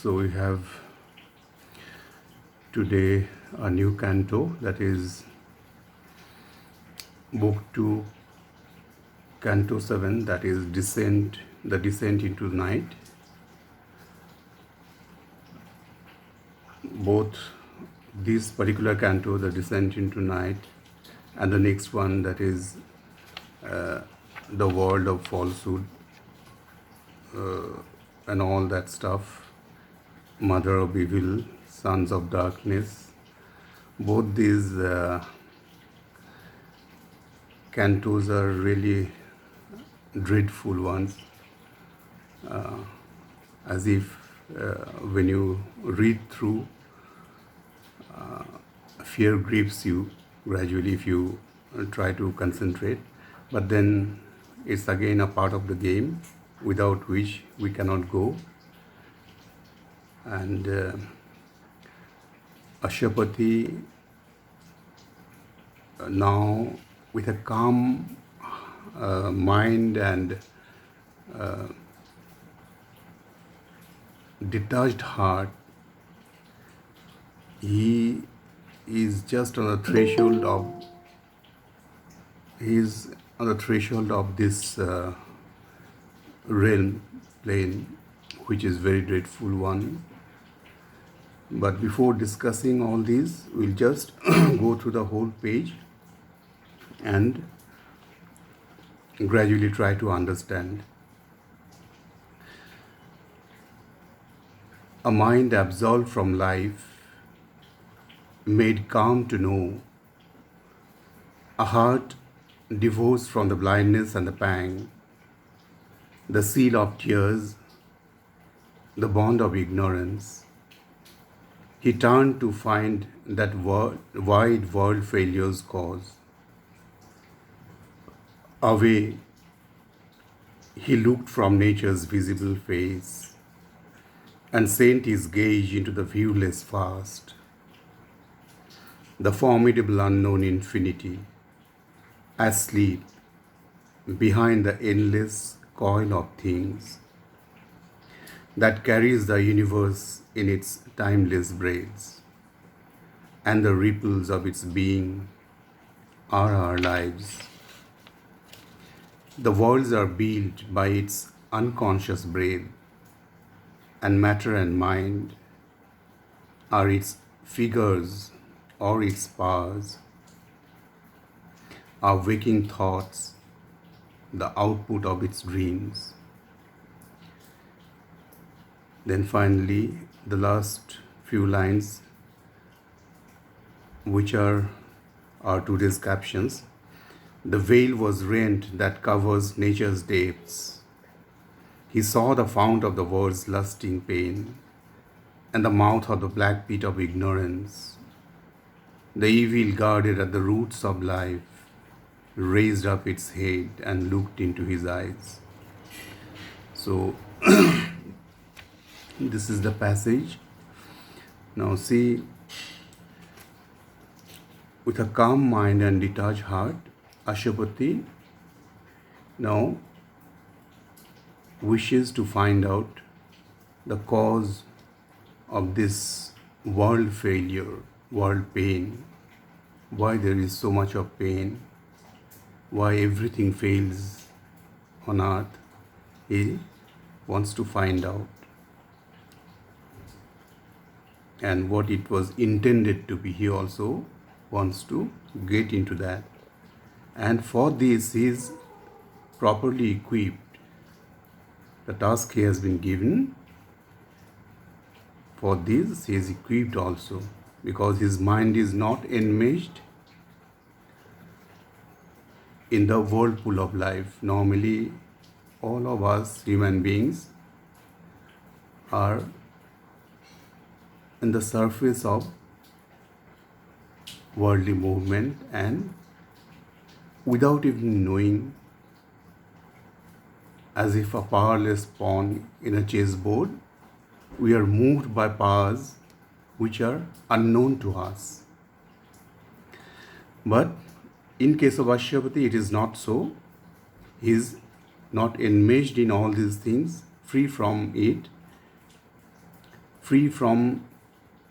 So we have today a new canto, that is book 2, canto 7, that is the descent into night. Both this particular canto, the descent into night, and the next one, that is the world of falsehood and all that stuff, mother of evil, sons of darkness. Both these cantos are really dreadful ones, as if when you read through, fear grips you gradually if you try to concentrate. But then it's again a part of the game without which we cannot go. And Aswapathy now, with a calm mind and detached heart, he is just on the threshold of this realm plane, which is very dreadful one. But before discussing all these, we'll just go through the whole page and gradually try to understand. A mind absolved from life, made calm to know, a heart divorced from the blindness and the pang, the seal of tears, the bond of ignorance. He turned to find that wide world failure's cause. Away, he looked from nature's visible face and sent his gaze into the viewless vast, the formidable unknown infinity, asleep behind the endless coil of things that carries the universe in its timeless braids, and the ripples of its being are our lives. The worlds are built by its unconscious breath, and matter and mind are its figures or its powers. Our waking thoughts, the output of its dreams. Then finally, the last few lines, which are our today's captions. The veil was rent that covers nature's depths. He saw the fount of the world's lusting pain, and the mouth of the black pit of ignorance. The evil guarded at the roots of life raised up its head and looked into his eyes. So, this is the passage. Now see, with a calm mind and detached heart, Aswapathy now wishes to find out the cause of this world failure, world pain, why there is so much of pain, why everything fails on earth. He wants to find out, and what it was intended to be, he also wants to get into that. And for this, he is properly equipped. The task he has been given, for this he is equipped also, because his mind is not enmeshed in the whirlpool of life. Normally, all of us human beings are in the surface of worldly movement, and without even knowing, as if a powerless pawn in a chessboard, we are moved by powers which are unknown to us. But in case of Aswapathy, it is not so. He is not enmeshed in all these things, free from it, free from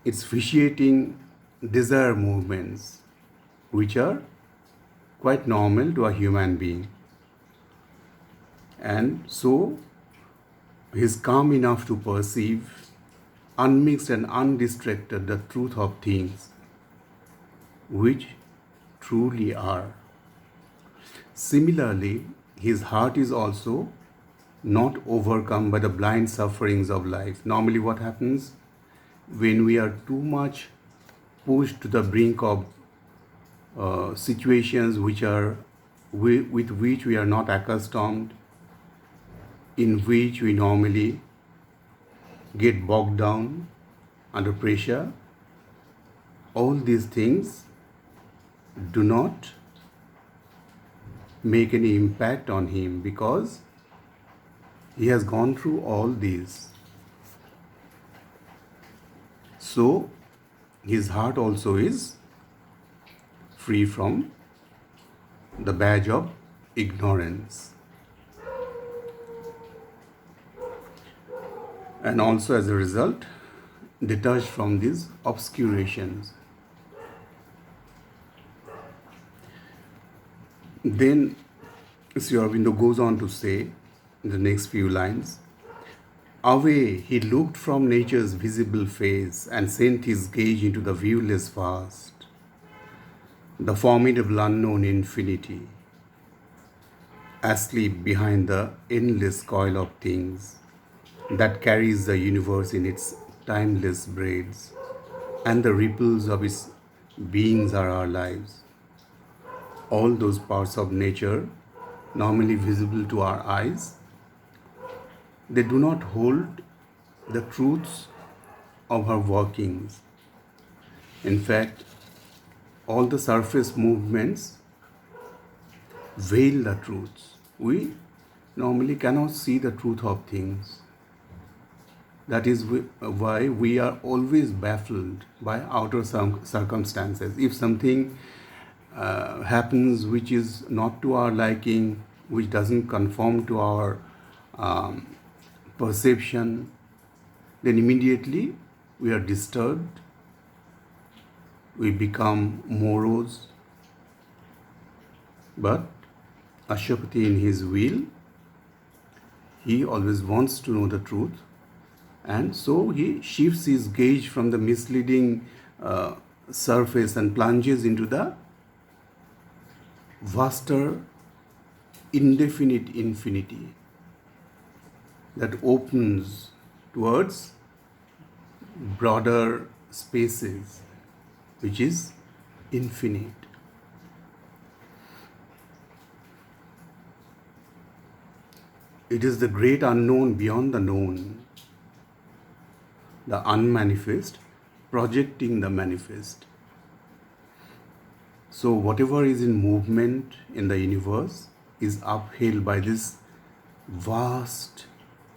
its vitiating desire movements, which are quite normal to a human being. And so he is calm enough to perceive, unmixed and undistracted, the truth of things, which truly are. Similarly, his heart is also not overcome by the blind sufferings of life. Normally, what happens when we are too much pushed to the brink of situations which are with which we are not accustomed, in which we normally get bogged down under pressure, all these things do not make any impact on him because he has gone through all these. So his heart also is free from the badge of ignorance. And also as a result, detached from these obscurations. Then Sri Aurobindo goes on to say in the next few lines, away he looked from nature's visible face and sent his gaze into the viewless vast, the formidable unknown infinity, asleep behind the endless coil of things that carries the universe in its timeless braids, and the ripples of its beings are our lives. All those parts of nature normally visible to our eyes, they do not hold the truths of her workings. In fact, all the surface movements veil the truths. We normally cannot see the truth of things. That is why we are always baffled by outer circumstances. If something happens which is not to our liking, which doesn't conform to our perception, then immediately we are disturbed, we become morose. But Aswapathy, in his will, he always wants to know the truth, and so he shifts his gaze from the misleading surface and plunges into the vaster, indefinite infinity that opens towards broader spaces, which is infinite. It is the great unknown beyond the known, the unmanifest projecting the manifest. So whatever is in movement in the universe is upheld by this vast,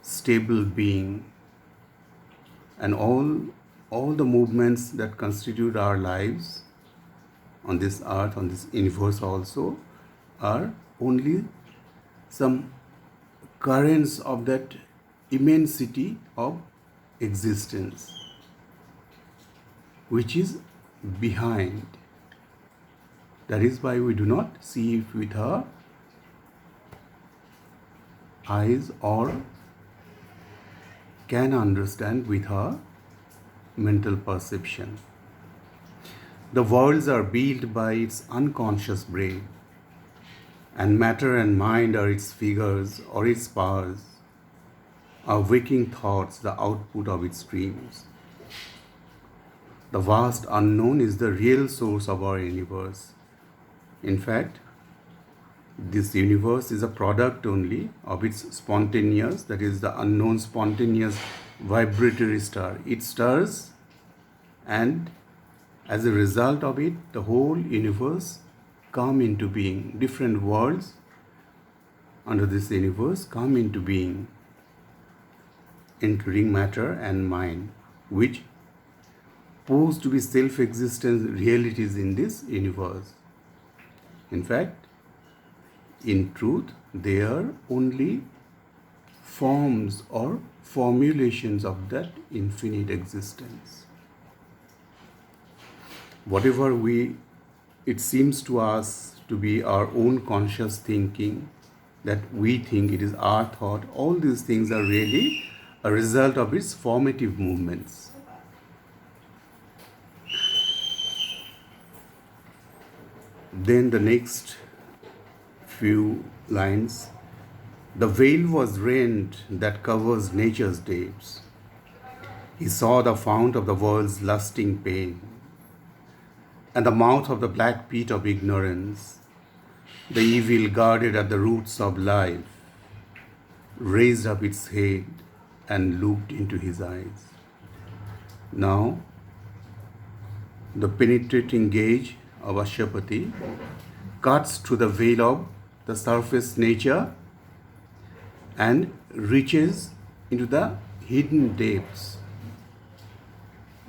stable being, and all the movements that constitute our lives on this earth, on this universe also, are only some currents of that immensity of existence, which is behind. That is why we do not see it with our eyes or can understand with our mental perception. The worlds are built by its unconscious brain, and matter and mind are its figures or its powers, our waking thoughts, the output of its dreams. The vast unknown is the real source of our universe. In fact, this universe is a product only of its spontaneous, that is the unknown spontaneous vibratory star. It stirs, and as a result of it, the whole universe come into being. Different worlds under this universe come into being, including matter and mind, which pose to be self-existent realities in this universe. In fact, in truth, they are only forms or formulations of that infinite existence. Whatever it seems to us to be our own conscious thinking, that we think it is our thought, all these things are really a result of its formative movements. Then the next few lines, the veil was rent that covers nature's depths. He saw the fount of the world's lusting pain, and the mouth of the black pit of ignorance, the evil guarded at the roots of life, raised up its head and looked into his eyes. Now, the penetrating gaze of Aswapathy cuts through the veil of the surface nature and reaches into the hidden depths.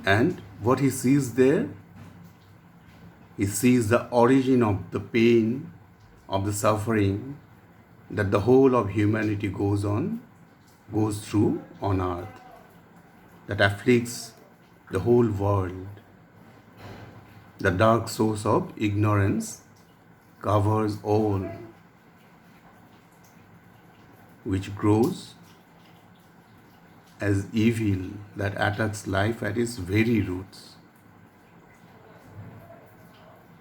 And what he sees there, he sees the origin of the pain, of the suffering that the whole of humanity goes through on earth, that afflicts the whole world. The dark source of ignorance covers all, which grows as evil that attacks life at its very roots.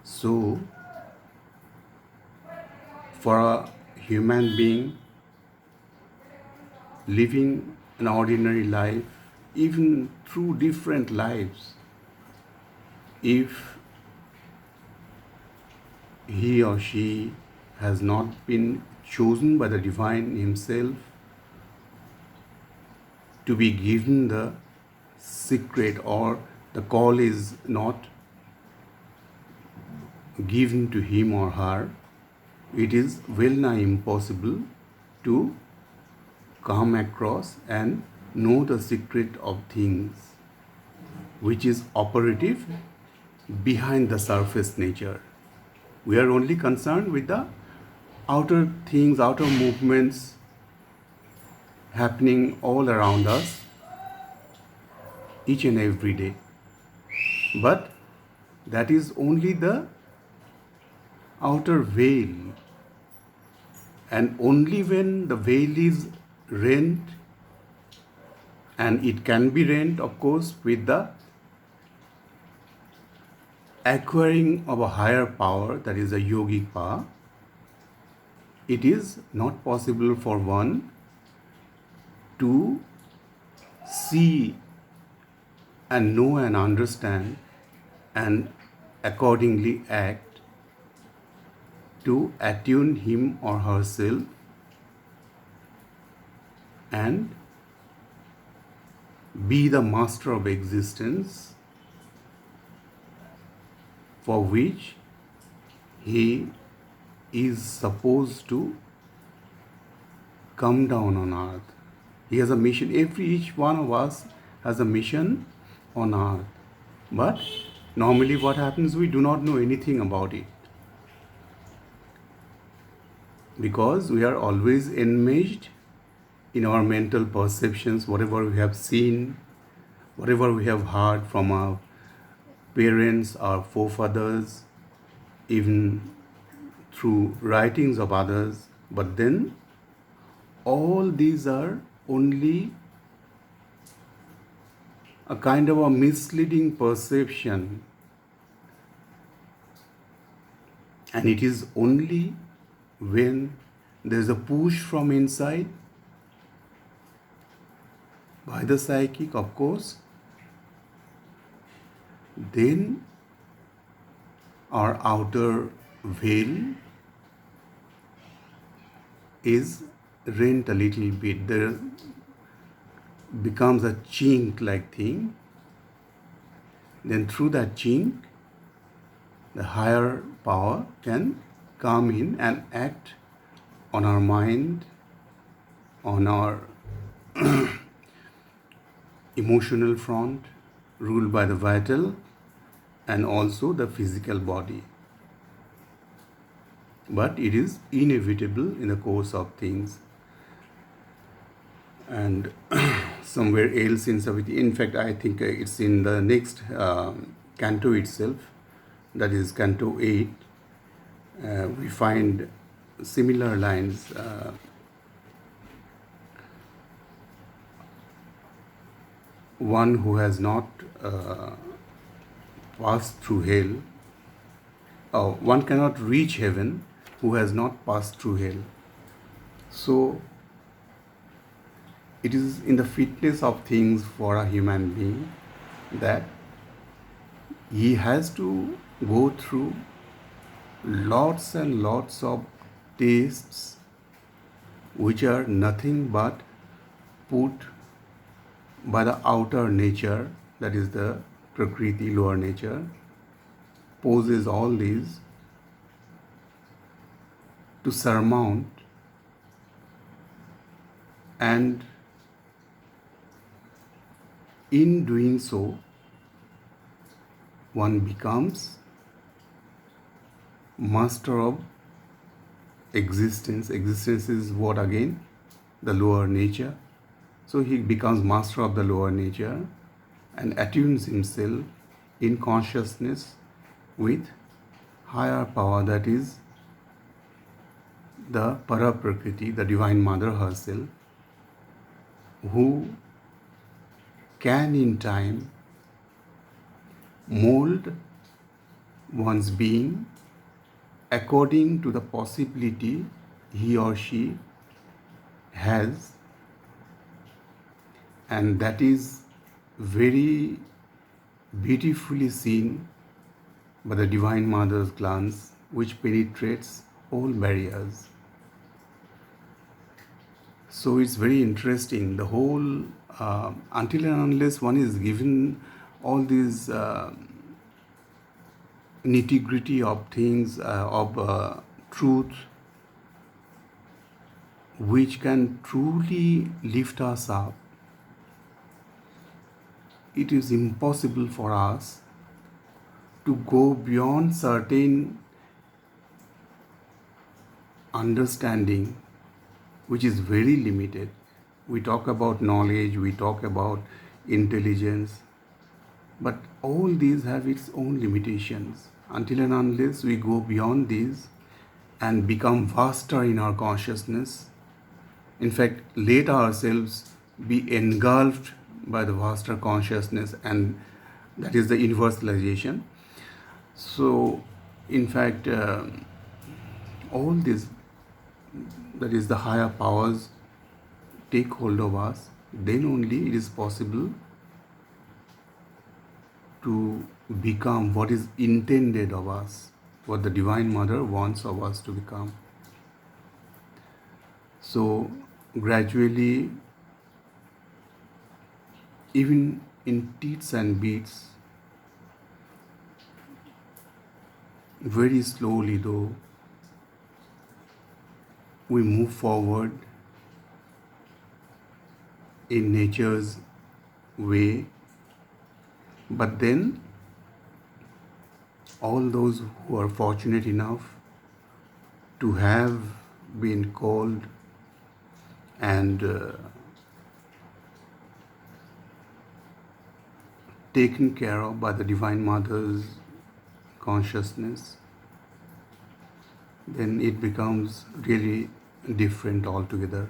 So, for a human being living an ordinary life, even through different lives, if he or she has not been chosen by the Divine Himself to be given the secret, or the call is not given to him or her, it is well nigh impossible to come across and know the secret of things which is operative behind the surface nature. We are only concerned with the outer things, outer movements happening all around us each and every day. But that is only the outer veil. And only when the veil is rent, and it can be rent, of course, with the acquiring of a higher power, that is a yogic power, it is not possible for one to see and know and understand and accordingly act to attune him or herself and be the master of existence for which he is supposed to come down on earth. He has a mission. Each one of us has a mission on earth. But normally what happens, we do not know anything about it, because we are always enmeshed in our mental perceptions, whatever we have seen, whatever we have heard from our parents, our forefathers, even through writings of others. But then all these are only a kind of a misleading perception, and it is only when there is a push from inside by the psychic, of course, then our outer veil is rent a little bit. There becomes a chink like thing. Then through that chink, the higher power can come in and act on our mind, on our emotional front, ruled by the vital and also the physical body. But it is inevitable in the course of things. and somewhere else in Savitri. In fact, I think it's in the next canto itself, that is Canto 8. We find similar lines. One who has not passed through hell, one cannot reach heaven who has not passed through hell. So it is in the fitness of things for a human being that he has to go through lots and lots of tastes which are nothing but put by the outer nature, that is the Prakriti, lower nature, poses all these to surmount, and in doing so, one becomes master of existence. Existence is what again? The lower nature. So he becomes master of the lower nature and attunes himself in consciousness with higher power, that is the Paraprakriti, the Divine Mother herself, who can in time mold one's being according to the possibility he or she has, and that is very beautifully seen by the Divine Mother's glance, which penetrates all barriers. So it's very interesting. The whole, until and unless one is given all these nitty-gritty of things, of truth, which can truly lift us up, it is impossible for us to go beyond certain understanding, which is very limited. We talk about knowledge, we talk about intelligence, but all these have its own limitations. Until and unless we go beyond these and become vaster in our consciousness, in fact, let ourselves be engulfed by the vaster consciousness, and that is the universalization. So, in fact, all this, that is the higher powers, take hold of us, then only it is possible to become what is intended of us, what the Divine Mother wants of us to become. So gradually, even in teats and beats, very slowly though, we move forward in nature's way, but then all those who are fortunate enough to have been called and taken care of by the Divine Mother's consciousness, then it becomes really different altogether.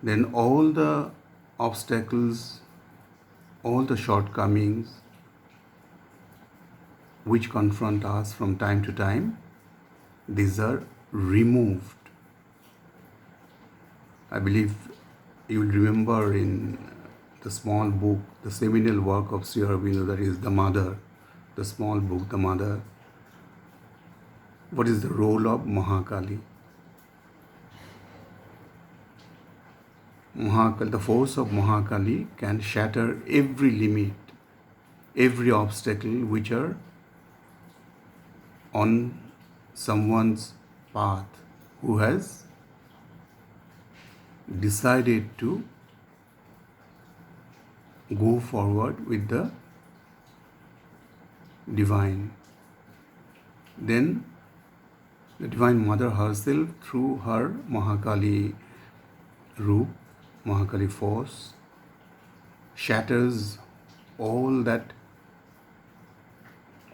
Then all the obstacles, all the shortcomings which confront us from time to time, these are removed. I believe you will remember in the small book, the seminal work of Sri Aurobindo, that is the Mother, the small book, the Mother. What is the role of Mahakali? The force of Mahakali can shatter every limit, every obstacle which are on someone's path who has decided to go forward with the divine. Then the Divine Mother herself, through her Mahakali Roop, Mahakali force shatters all that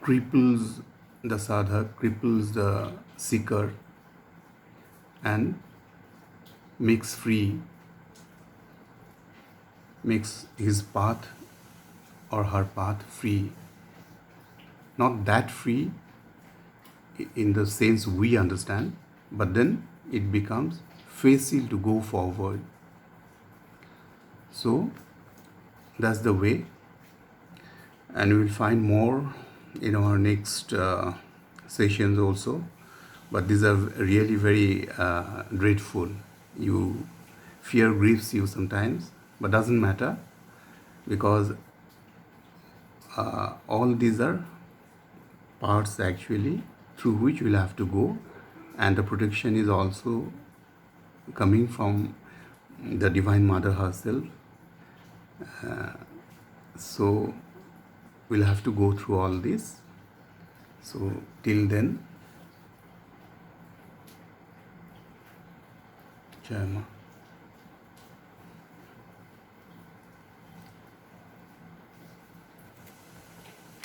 cripples the sadhak, cripples the seeker, and makes free, makes his path or her path free. Not that free in the sense we understand, but then it becomes facile to go forward. So that's the way, and we will find more in our next sessions also. But these are really very dreadful. You fear grieves you sometimes, but doesn't matter, because all these are parts actually through which we'll have to go, and the protection is also coming from the Divine Mother herself. So we'll have to go through all this. So till then, Jai Ma.